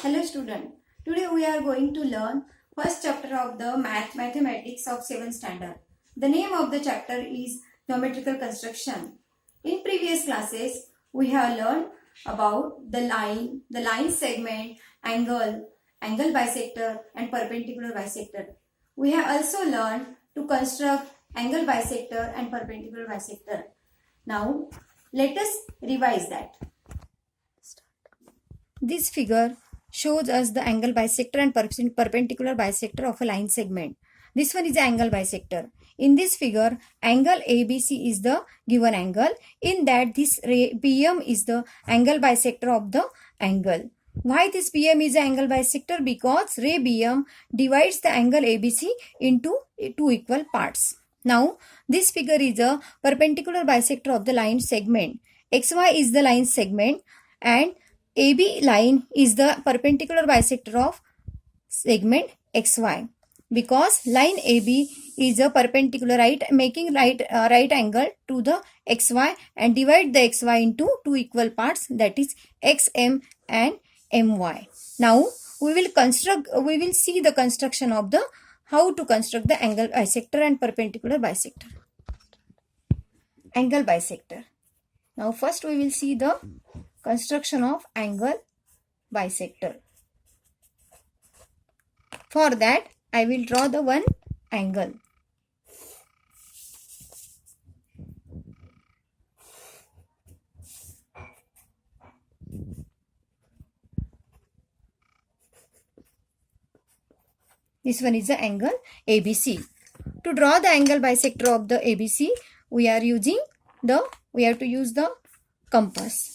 Hello student. Today we are going to learn first chapter of the mathematics of 7th standard. The name of the chapter is geometrical construction. In previous classes we have learned about the line segment, angle bisector and perpendicular bisector. We have also learned to construct angle bisector and perpendicular bisector. Now let us revise that. This figure shows us the angle bisector and perpendicular bisector of a line segment. This one is the angle bisector. In this figure, angle ABC is the given angle. In that, this ray BM is the angle bisector of the angle. Why this BM is the angle bisector? Because ray BM divides the angle ABC into two equal parts. Now, this figure is a perpendicular bisector of the line segment. XY is the line segment and AB line is the perpendicular bisector of segment XY, because line AB is a perpendicular making right angle to the XY and divide the XY into two equal parts, that is XM and MY. Now we will see the construction of the how to construct the angle bisector and perpendicular bisector. Angle bisector. Now first we will see the construction of angle bisector. For that, I will draw the one angle. This one is the angle ABC. To draw the angle bisector of the ABC, we have to use the compass.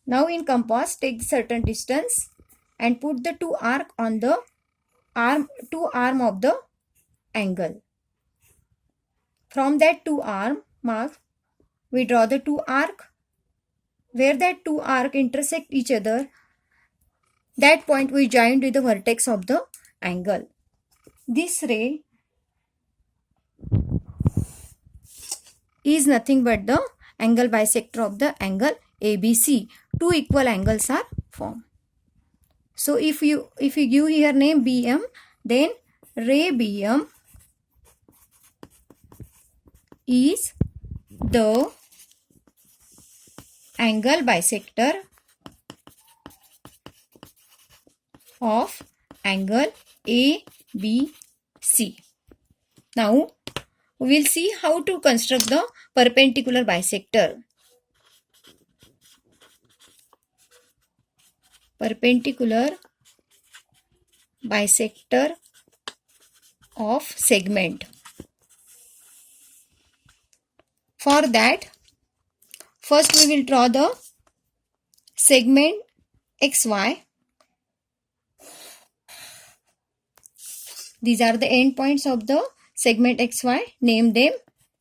Now in compass, take certain distance and put the two arc on the arm of the angle. From that two arm mark, we draw the two arc. Where that two arc intersect each other, that point we join with the vertex of the angle. This ray is nothing but the angle bisector of the angle ABC. Two equal angles are formed. So if you give here name BM, then ray BM is the angle bisector of angle ABC. Now we will see how to construct the perpendicular bisector. Perpendicular bisector of segment. For that, first we will draw the segment XY. These are the endpoints of the segment XY. Name them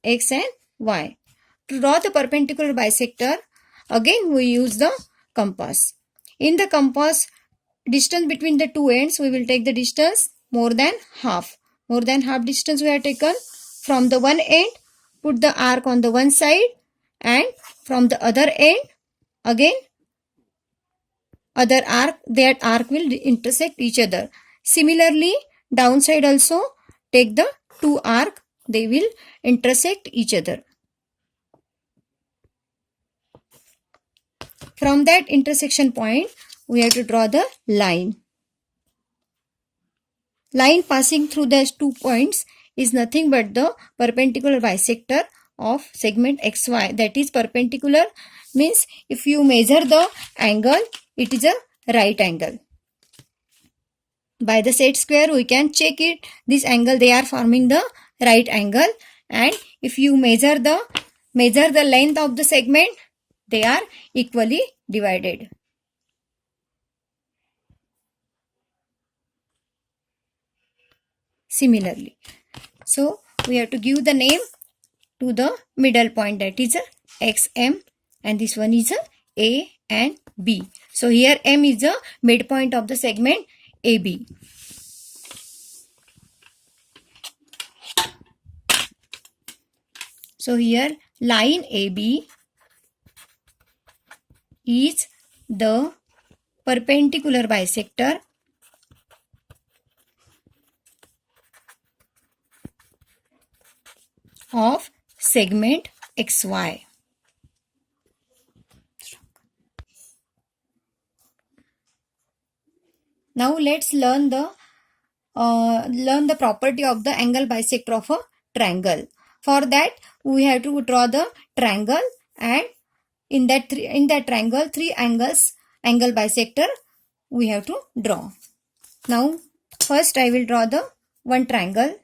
X and Y. To draw the perpendicular bisector, again we use the compass. In the compass, distance between the two ends, we will take the distance more than half. More than half distance we have taken. From the one end, put the arc on the one side, and from the other end, again other arc, that arc will intersect each other. Similarly, downside also take the two arc, they will intersect each other. From that intersection point, we have to draw the line. Line passing through these 2 points is nothing but the perpendicular bisector of segment XY. That is, perpendicular means if you measure the angle, it is a right angle. By the set square, we can check it. This angle, they are forming the right angle. And if you measure the length of the segment, they are equally divided. Similarly, so we have to give the name to the middle point, that is XM, and this one is A and B. So here M is the midpoint of the segment AB. So here line AB is the perpendicular bisector of segment XY. Now let's learn the property of the angle bisector of a triangle. For that we have to draw the triangle, and in that triangle three angle bisector we have to draw. Now first I will draw the one triangle.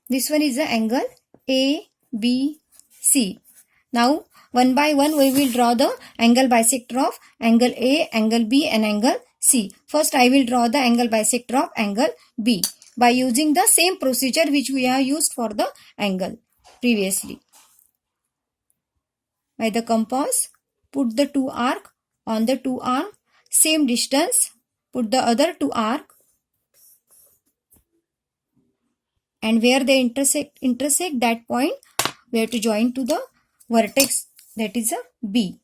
This one is the angle ABC. Now one by one we will draw the angle bisector of angle A, angle B and angle C. First I will draw the angle bisector of angle B by using the same procedure which we have used for the angle previously. By the compass, put the two arc on the two arm, same distance, put the other two arc, and where they intersect that point we have to join to the vertex, that is a B.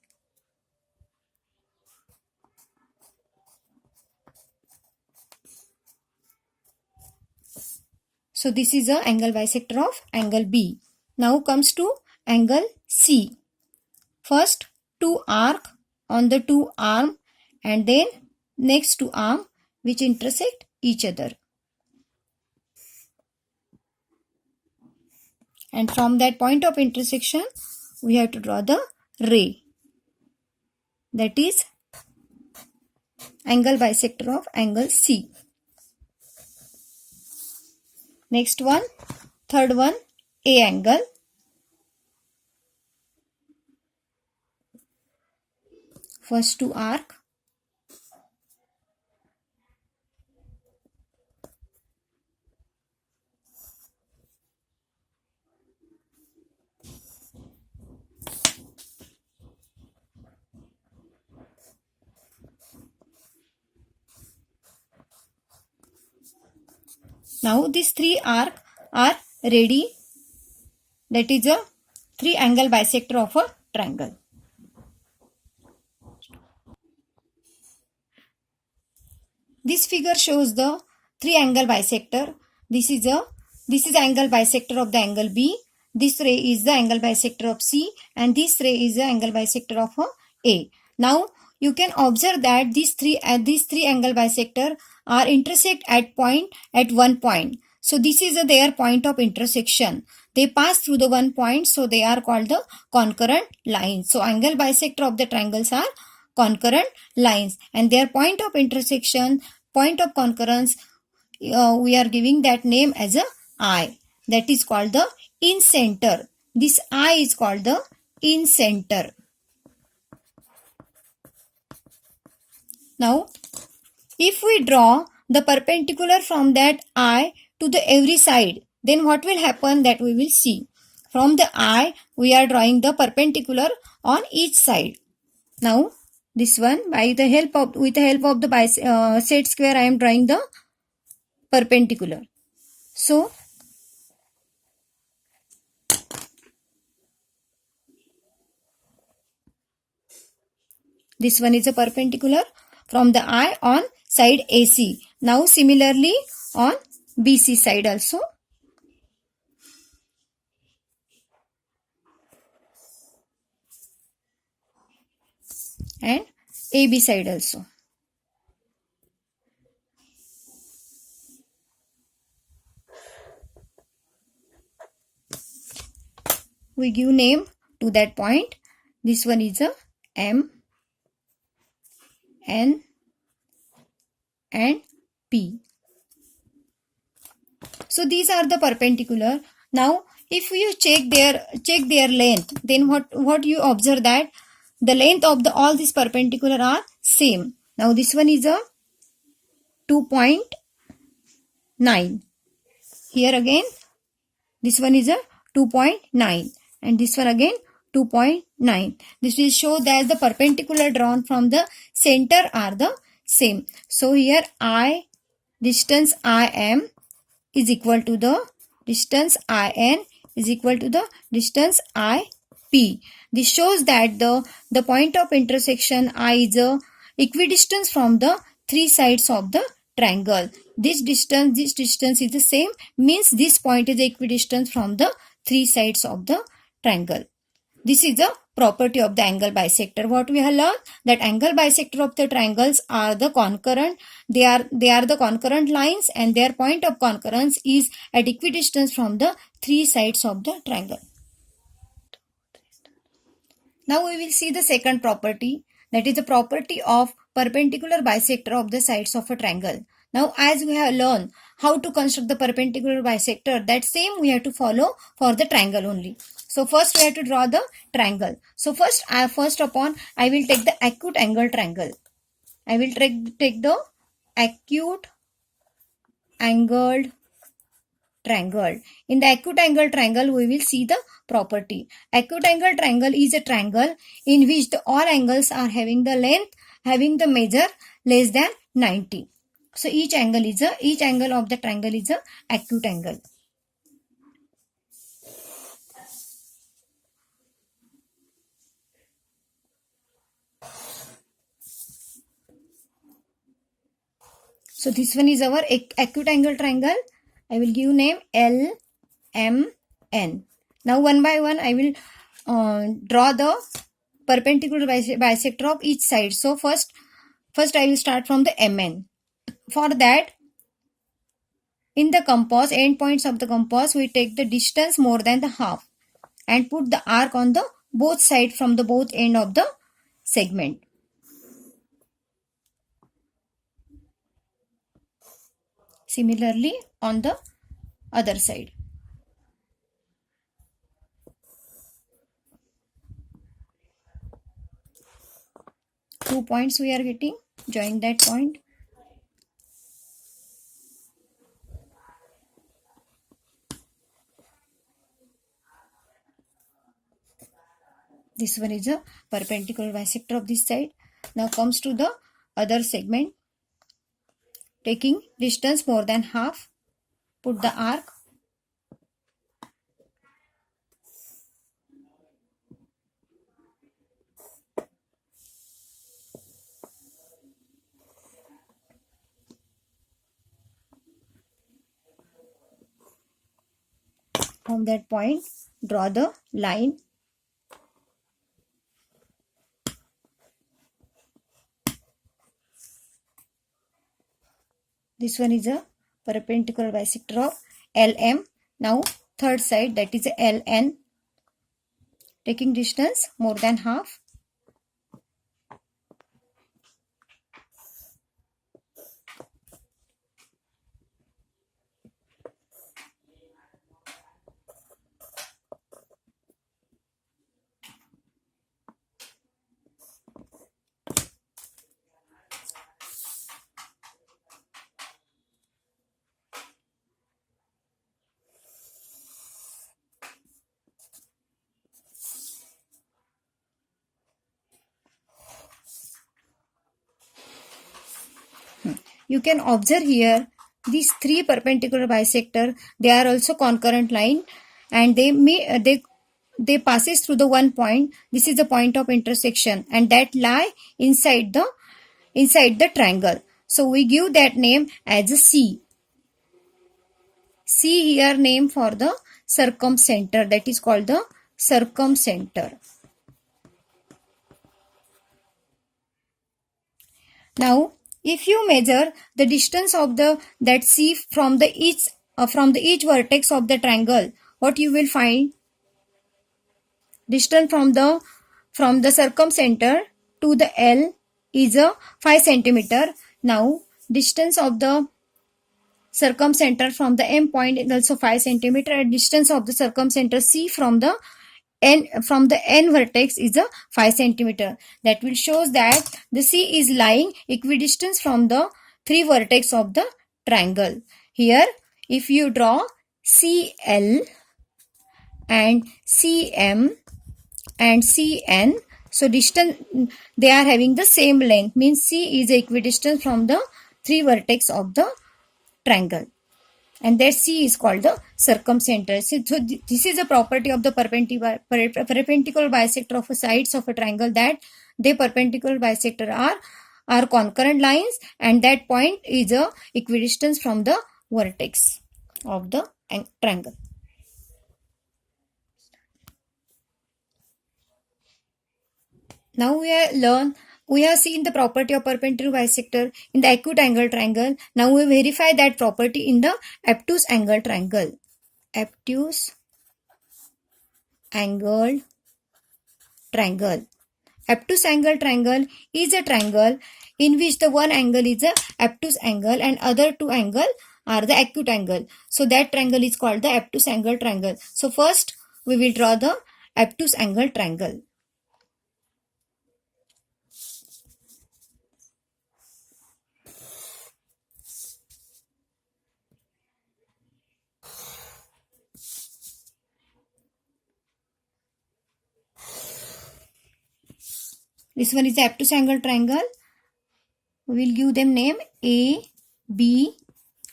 So this is the angle bisector of angle B. Now comes to angle C. First two arc on the two arm and then next two arm which intersect each other. And from that point of intersection we have to draw the ray, that is angle bisector of angle C. Next one, third one, A angle. First two arc, now these three arc are ready, that is a three angle bisector of a triangle. This figure shows the three angle bisector. This is angle bisector of the angle B. This ray is the angle bisector of C, and this ray is the angle bisector of A. Now you can observe that these three angle bisector are intersect at one point. So this is their point of intersection. They pass through the one point, so they are called the concurrent lines. So angle bisector of the triangles are concurrent lines, and their point of intersection, point of concurrence, we are giving that name as a I. That is called the incenter. This I is called the incenter. Now if we draw the perpendicular from that I to the every side, then what will happen, that we will see. From the I we are drawing the perpendicular on each side. Now this one, with the help of the set square, I am drawing the perpendicular. So this one is a perpendicular from the I on side AC. Now similarly on BC side also. And AB side also. We give name to that point. This one is a M, N and P. So these are the perpendicular. Now if you check their length, then what you observe, that the length of all these perpendicular are same. Now this one is a 2.9. Here again this one is a 2.9, and this one again 2.9. This will show that the perpendicular drawn from the center are the same. So here I distance IM is equal to the distance IN is equal to the distance IP. This shows that the point of intersection I is a equidistance from the three sides of the triangle. This distance is the same, means this point is equidistant from the three sides of the triangle. This is the property of the angle bisector. What we have learned, that angle bisector of the triangles are the concurrent. They are the concurrent lines, and their point of concurrence is at equidistance from the three sides of the triangle. Now we will see the second property, that is the property of perpendicular bisector of the sides of a triangle. Now as we have learned how to construct the perpendicular bisector, that same we have to follow for the triangle only. So first we have to draw the triangle. So first I will take the acute angle triangle. I will take the acute angled triangle. In the acute angle triangle, we will see the property. Acute angle triangle is a triangle in which all angles are having the length, having the measure less than 90. So each angle of the triangle is a acute angle. So this one is our acute angle triangle. I will give name L, M, N. Now one by one I will draw the perpendicular bisector of each side. So first I will start from the MN. For that, in the compass, end points of the compass, we take the distance more than the half and put the arc on the both side from the both end of the segment. Similarly on the other side. Two points we are getting, join that point. This one is a perpendicular bisector of this side. Now comes to the other segment. Taking distance more than half, put the arc. From that point, draw the line. This one is a perpendicular bisector of LM. Now third side, that is LN. Taking distance more than half. You can observe here these three perpendicular bisector, they are also concurrent line, and they passes through the one point. This is the point of intersection, and that lie inside the triangle. So we give that name as a C. C here name for the circumcenter, that is called the circumcenter. Now if you measure the distance of that C from the each vertex of the triangle, what you will find? Distance from the circumcenter to the L is a 5 centimeter. Now distance of the circumcenter from the M point is also 5 centimeter, and distance of the circumcenter C from the N vertex is a 5 centimeter. That will shows that the C is lying equidistant from the three vertex of the triangle. Here if you draw CL and CM and CN, So distance, they are having the same length, means C is equidistant from the three vertex of the triangle, and that C is called the circumcenter. So this is a property of the perpendicular bisector of sides of a triangle, that they perpendicular bisector are concurrent lines, and that point is a equidistance from the vertex of the triangle. Now we have seen the property of perpendicular bisector in the acute angle triangle. Now we verify that property in the obtuse angle triangle. Obtuse angle triangle. Obtuse angle triangle is a triangle in which the one angle is a obtuse angle and other two angle are the acute angle. So that triangle is called the obtuse angle triangle. So first we will draw the obtuse angle triangle. This one is the obtuse angle triangle. We will give them name A, B,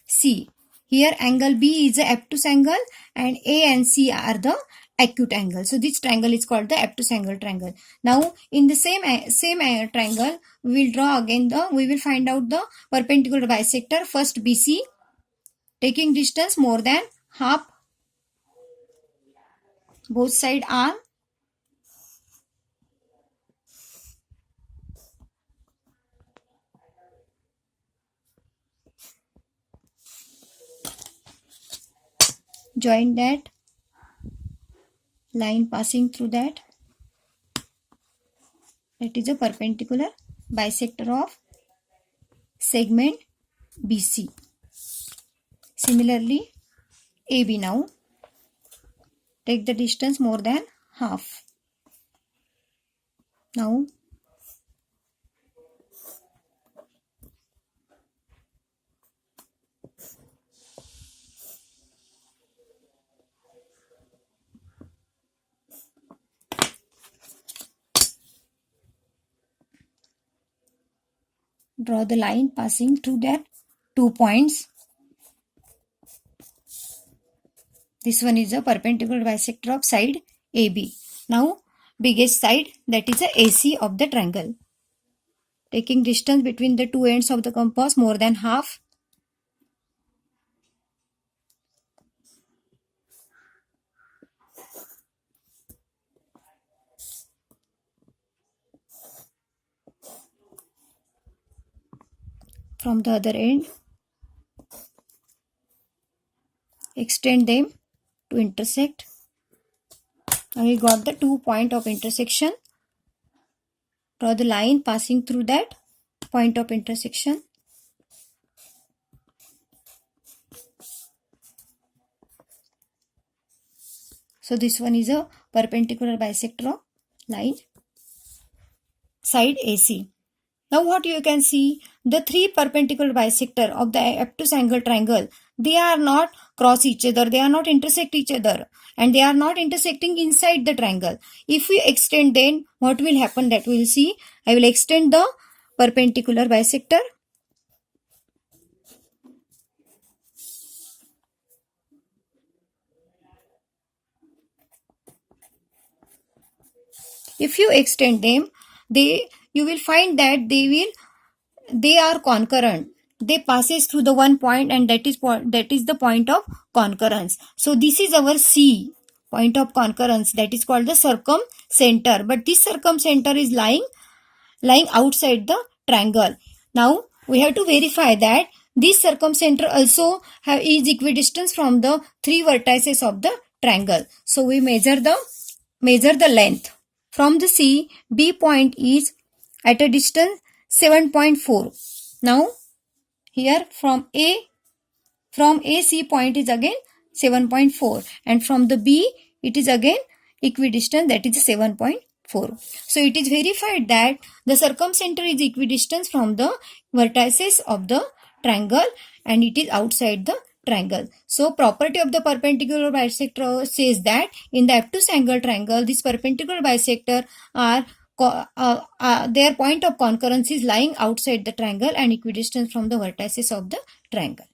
C. Here angle B is the obtuse angle and A and C are the acute angle. So this triangle is called the obtuse angle triangle. Now in the same triangle, we will draw again we will find out the perpendicular bisector. First BC, taking distance more than half, both side are. Join that line passing through that. That is a perpendicular bisector of segment BC. Similarly, AB now. Take the distance more than half. Now draw the line passing through that 2 points. This one is a perpendicular bisector of side AB. Now biggest side, that is the AC of the triangle. Taking distance between the two ends of the compass more than half. From the other end, extend them to intersect. Now we got the 2 point of intersection. Draw the line passing through that point of intersection. So this one is a perpendicular bisector of line side AC. Now what you can see, the three perpendicular bisector of the obtuse angle triangle, they are not cross each other, they are not intersect each other, and they are not intersecting inside the triangle. If we extend, then what will happen, that we will see. I will extend the perpendicular bisector. If you extend them, you will find that they are concurrent. They passes through the one point, and that is the point of concurrence. So this is our C, point of concurrence, that is called the circumcenter. But this circumcenter is lying outside the triangle. Now we have to verify that this circumcenter also is equidistant from the three vertices of the triangle. So we measure the length. From the C, B point is at a distance 7.4. Now here from A C point is again 7.4, and from the B it is again equidistant, that is 7.4. So it is verified that the circumcenter is equidistant from the vertices of the triangle, and it is outside the triangle. So property of the perpendicular bisector says that in the obtuse angle triangle, this perpendicular bisector are their point of concurrence is lying outside the triangle and equidistant from the vertices of the triangle.